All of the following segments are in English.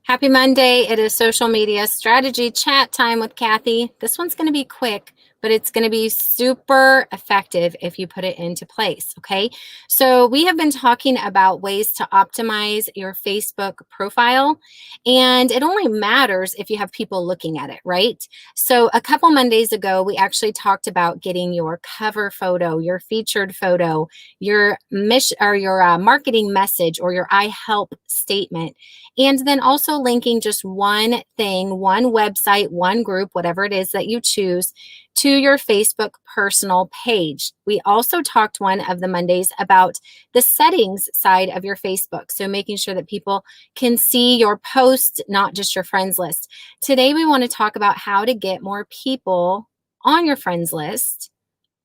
Happy Monday. It is social media strategy chat time with Cathy. This one's going to be quick, but it's going to be super effective if you put it into place. Okay. So we have been talking about ways to optimize your Facebook profile, and it only matters if you have people looking at it, right? So a couple Mondays ago, we actually talked about getting your cover photo, your featured photo, your mission or your marketing message or your I help statement. And then also linking just one thing, one website, one group, whatever it is that you choose, to your Facebook personal page. We also talked one of the Mondays about the settings side of your Facebook. So making sure that people can see your post, not just your friends list. Today, we want to talk about how to get more people on your friends list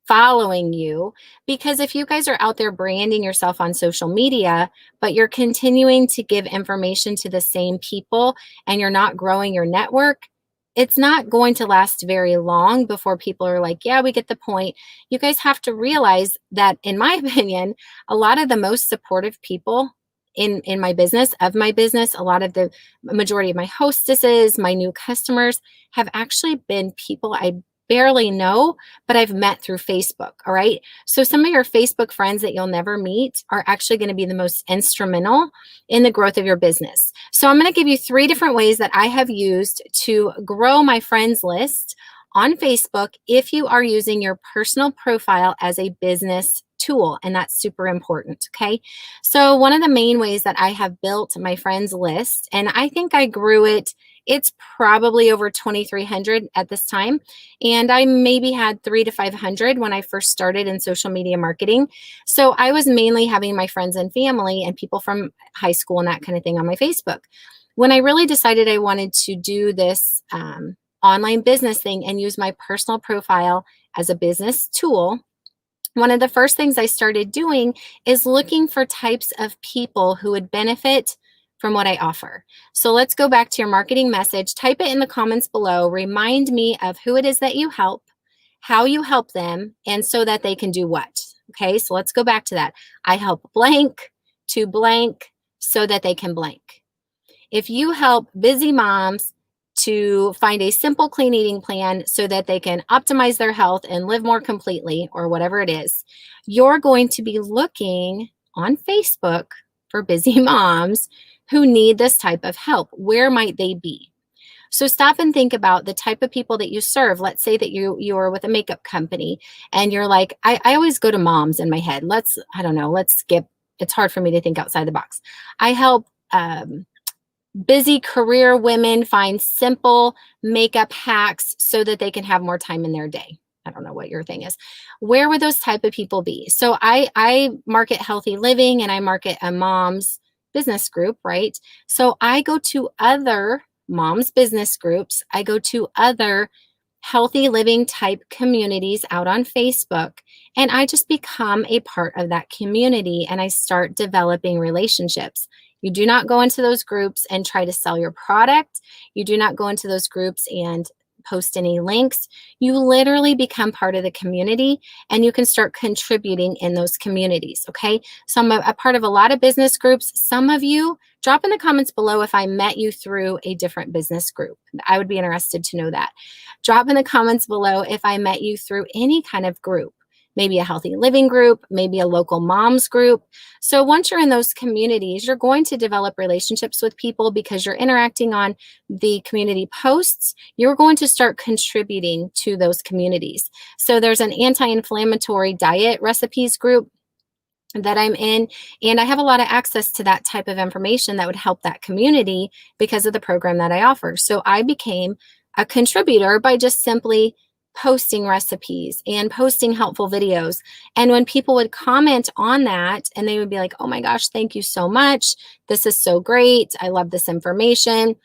following you, because if you guys are out there branding yourself on social media, but you're continuing to give information to the same people and you're not growing your network, it's not going to last very long before people are like, yeah, we get the point. You guys have to realize that, in my opinion, a lot of the most supportive people in my business, a lot of the majority of my hostesses, my new customers have actually been people I barely know, but I've met through Facebook. All right. So some of your Facebook friends that you'll never meet are actually going to be the most instrumental in the growth of your business. So I'm going to give you 3 different ways that I have used to grow my friends list on Facebook if you are using your personal profile as a business tool. And that's super important. Okay. So one of the main ways that I have built my friends list, and I think I grew it, it's probably over 2,300 at this time. And I maybe had 300 to 500 when I first started in social media marketing. So I was mainly having my friends and family and people from high school and that kind of thing on my Facebook. When I really decided I wanted to do this online business thing and use my personal profile as a business tool, one of the first things I started doing is looking for types of people who would benefit from what I offer. So let's go back to your marketing message. Type it in the comments below. Remind me of who it is that you help, how you help them, and so that they can do what. Okay, so let's go back to that. I help blank to blank so that they can blank. If you help busy moms to find a simple clean eating plan so that they can optimize their health and live more completely, or whatever it is, you're going to be looking on Facebook for busy moms who need this type of help. Where might they be? So stop and think about the type of people that you serve. Let's say that you're with a makeup company and you're like, I always go to moms in my head. Let's skip. It's hard for me to think outside the box. I help busy career women find simple makeup hacks so that they can have more time in their day. I don't know what your thing is. Where would those type of people be? So I market healthy living and I market a mom's business group, right? So I go to other moms business groups. I go to other healthy living type communities out on Facebook, and I just become a part of that community and I start developing relationships. You do not go into those groups and try to sell your product. You do not go into those groups and post any links. You literally become part of the community and you can start contributing in those communities, okay? So I'm a part of a lot of business groups. Some of you, drop in the comments below if I met you through a different business group. I would be interested to know that. Drop in the comments below if I met you through any kind of group. Maybe a healthy living group, maybe a local moms group. So once you're in those communities, you're going to develop relationships with people because you're interacting on the community posts. You're going to start contributing to those communities. So there's an anti-inflammatory diet recipes group that I'm in, and I have a lot of access to that type of information that would help that community because of the program that I offer. So I became a contributor by just simply posting recipes and posting helpful videos. And when people would comment on that and they would be like, oh my gosh, thank you so much. This is so great. I love this information.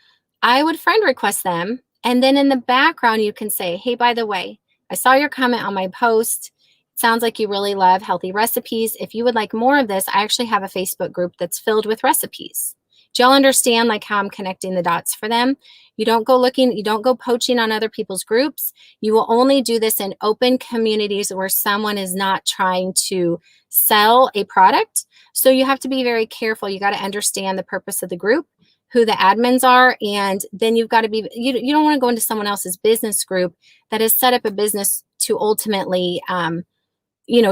I would friend request them. And then in the background, you can say, hey, by the way, I saw your comment on my post. Sounds like you really love healthy recipes. If you would like more of this, I actually have a Facebook group that's filled with recipes. Do y'all understand like how I'm connecting the dots for them? You don't go poaching on other people's groups. You will only do this in open communities where someone is not trying to sell a product. So you have to be very careful. You got to understand the purpose of the group, who the admins are. And then you've got to be, you don't want to go into someone else's business group that has set up a business to ultimately,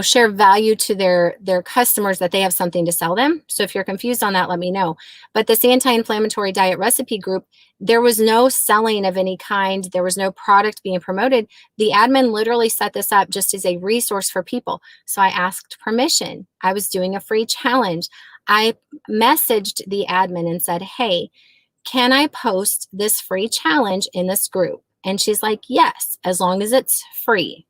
share value to their customers, that they have something to sell them. So if you're confused on that, let me know. But this anti-inflammatory diet recipe group, there was no selling of any kind. There was no product being promoted. The admin literally set this up just as a resource for people. So I asked permission. I was doing a free challenge. I messaged the admin and said, hey, can I post this free challenge in this group? And she's like, yes, as long as it's free.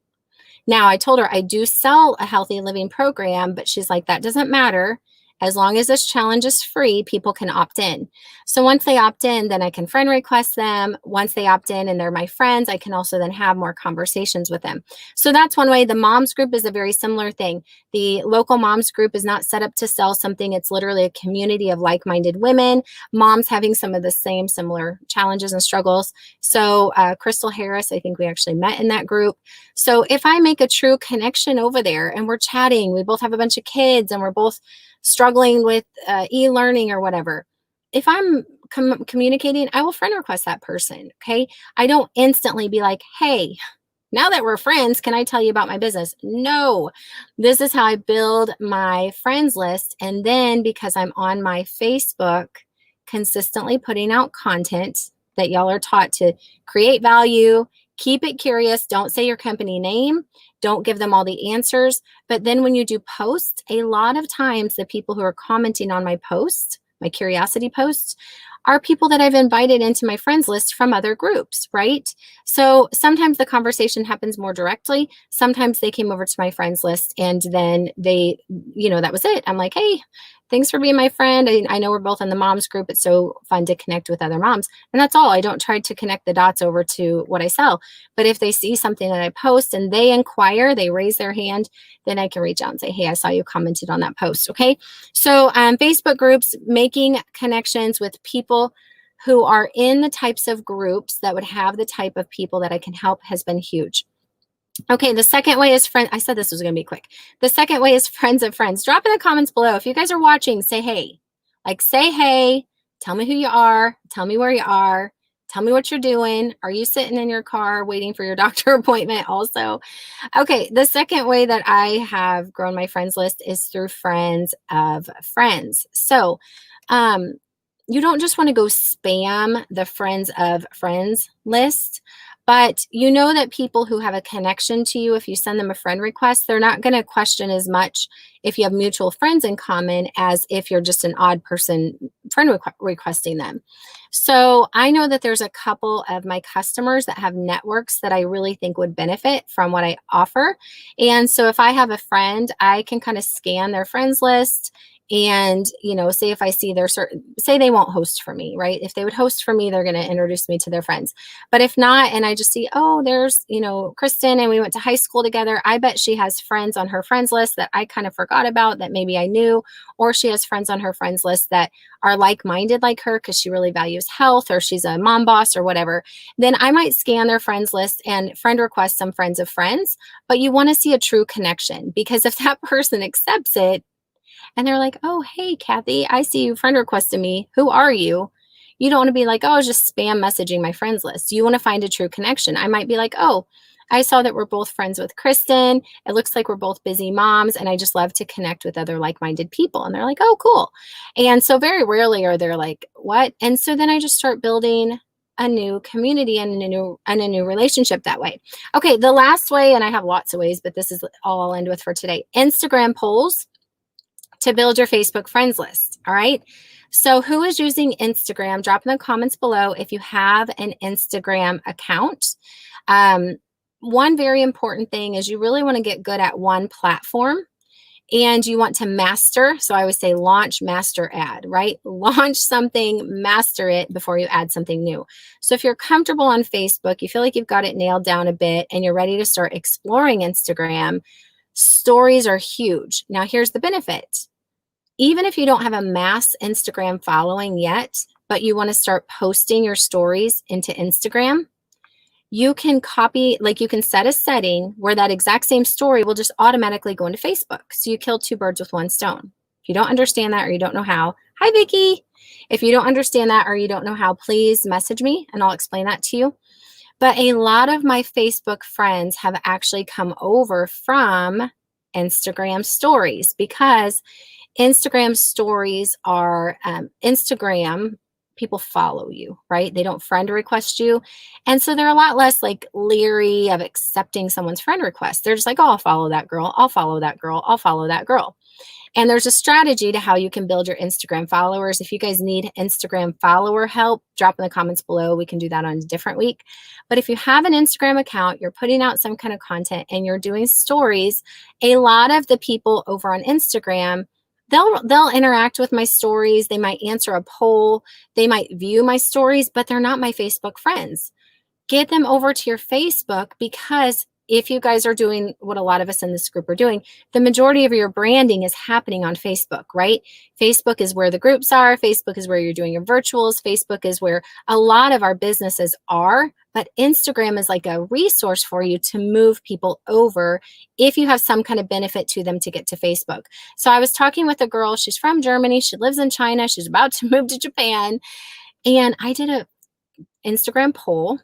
Now, I told her I do sell a healthy living program, but she's like, that doesn't matter. As long as this challenge is free, people can opt in. So once they opt in, then I can friend request them. Once they opt in and they're my friends, I can also then have more conversations with them. So that's one way. The moms group is a very similar thing. The local moms group is not set up to sell something. It's literally a community of like-minded women, moms having some of the same similar challenges and struggles. So Crystal Harris, I think we actually met in that group. So if I make a true connection over there and we're chatting, we both have a bunch of kids and we're both struggling with e-learning or whatever, if I'm communicating, I will friend request that person. Okay. I don't instantly be like, hey, now that we're friends, can I tell you about my business? No, this is how I build my friends list. And then because I'm on my Facebook, consistently putting out content that y'all are taught to create value, keep it curious. Don't say your company name. Don't give them all the answers. But then when you do posts, a lot of times the people who are commenting on my posts, my curiosity posts, are people that I've invited into my friends list from other groups, right? So sometimes the conversation happens more directly. Sometimes they came over to my friends list and then they, that was it. I'm like, hey, thanks for being my friend. I know we're both in the moms group. It's so fun to connect with other moms. And that's all. I don't try to connect the dots over to what I sell. But if they see something that I post and they inquire, they raise their hand, then I can reach out and say, hey, I saw you commented on that post. Okay. So Facebook groups, making connections with people who are in the types of groups that would have the type of people that I can help has been huge. Okay, the second way is friend. I said this was going to be quick. The second way is friends of friends. Drop in the comments below. If you guys are watching, say hey. Like say hey, tell me who you are, tell me where you are, tell me what you're doing. Are you sitting in your car waiting for your doctor appointment also? Okay, the second way that I have grown my friends list is through friends of friends. So you don't just want to go spam the friends of friends list. But you know that people who have a connection to you, if you send them a friend request, they're not going to question as much if you have mutual friends in common as if you're just an odd person friend requesting them. So I know that there's a couple of my customers that have networks that I really think would benefit from what I offer. And so if I have a friend, I can kind of scan their friends list and, say if I see say they won't host for me, right? If they would host for me, they're going to introduce me to their friends. But if not, and I just see, oh, there's, Kristen and we went to high school together. I bet she has friends on her friends list that I kind of forgot about that maybe I knew, or she has friends on her friends list that are like-minded like her because she really values health or she's a mom boss or whatever. Then I might scan their friends list and friend request some friends of friends. But you want to see a true connection, because if that person accepts it, and they're like, oh, hey, Cathy, I see you friend requested me. Who are you? You don't want to be like, oh, I was just spam messaging my friends list. You want to find a true connection. I might be like, oh, I saw that we're both friends with Kristen. It looks like we're both busy moms, and I just love to connect with other like-minded people. And they're like, oh, cool. And so very rarely are they like, what? And so then I just start building a new community and a new relationship that way. Okay, the last way, and I have lots of ways, but this is all I'll end with for today. Instagram polls to build your Facebook friends list. All right. So who is using Instagram? Drop in the comments below if you have an Instagram account. One very important thing is you really want to get good at one platform, and you want to master. So I always say launch, master, add, right? Launch something, master it before you add something new. So if you're comfortable on Facebook, you feel like you've got it nailed down a bit and you're ready to start exploring Instagram, stories are huge. Now here's the benefit. Even if you don't have a mass Instagram following yet, but you want to start posting your stories into Instagram, you can copy, you can set a setting where that exact same story will just automatically go into Facebook. So you kill two birds with one stone. If you don't understand that or you don't know how Hi, Vicki. If you don't understand that or you don't know how, please message me and I'll explain that to you. But a lot of my Facebook friends have actually come over from Instagram stories because Instagram stories are Instagram. People follow you, right? They don't friend request you. And so they're a lot less like leery of accepting someone's friend request. They're just like, oh, I'll follow that girl. I'll follow that girl. I'll follow that girl. And there's a strategy to how you can build your Instagram followers. If you guys need Instagram follower help, drop in the comments below. We can do that on a different week. But if you have an Instagram account, you're putting out some kind of content and you're doing stories, a lot of the people over on Instagram, they'll interact with my stories. They might answer a poll. They might view my stories, but they're not my Facebook friends. Get them over to your Facebook, because if you guys are doing what a lot of us in this group are doing, the majority of your branding is happening on Facebook, right? Facebook is where the groups are. Facebook is where you're doing your virtuals. Facebook is where a lot of our businesses are, but Instagram is like a resource for you to move people over if you have some kind of benefit to them to get to Facebook. So I was talking with a girl, she's from Germany, she lives in China, she's about to move to Japan, and I did a Instagram poll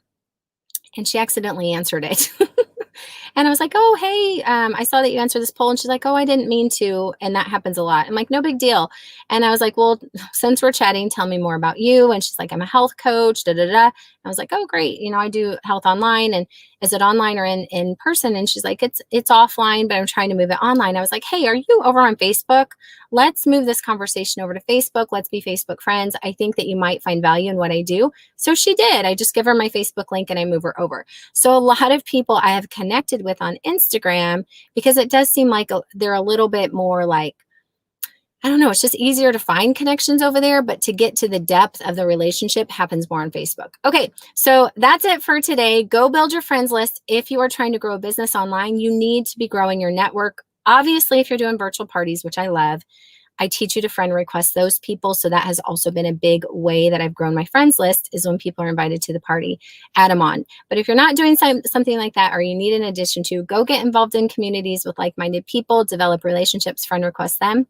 and she accidentally answered it. And I was like, oh, hey, I saw that you answered this poll. And she's like, oh, I didn't mean to. And that happens a lot. I'm like, no big deal. And I was like, well, since we're chatting, tell me more about you. And she's like, I'm a health coach, da, da, da. I was like, oh, great. You know, I do health online. And is it online or in person? And she's like, it's offline, but I'm trying to move it online. I was like, hey, are you over on Facebook? Let's move this conversation over to Facebook. Let's be Facebook friends. I think that you might find value in what I do. So she did. I just give her my Facebook link and I move her over. So a lot of people I have connected with on Instagram, because it does seem like they're a little bit more like, I don't know, it's just easier to find connections over there, but to get to the depth of the relationship happens more on Facebook. Okay, so that's it for today. Go build your friends list. If you are trying to grow a business online, you need to be growing your network. Obviously, if you're doing virtual parties, which I love, I teach you to friend request those people. So that has also been a big way that I've grown my friends list, is when people are invited to the party, add them on. But if you're not doing something like that, or you need an addition to, go get involved in communities with like-minded people, develop relationships, friend request them.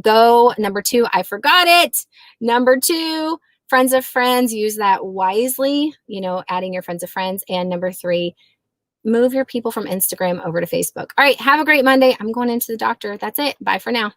Go, number 2, I forgot it. Number 2, friends of friends, use that wisely, you know, adding your friends of friends. And number 3, move your people from Instagram over to Facebook. All right, have a great Monday. I'm going into the doctor. That's it. Bye for now.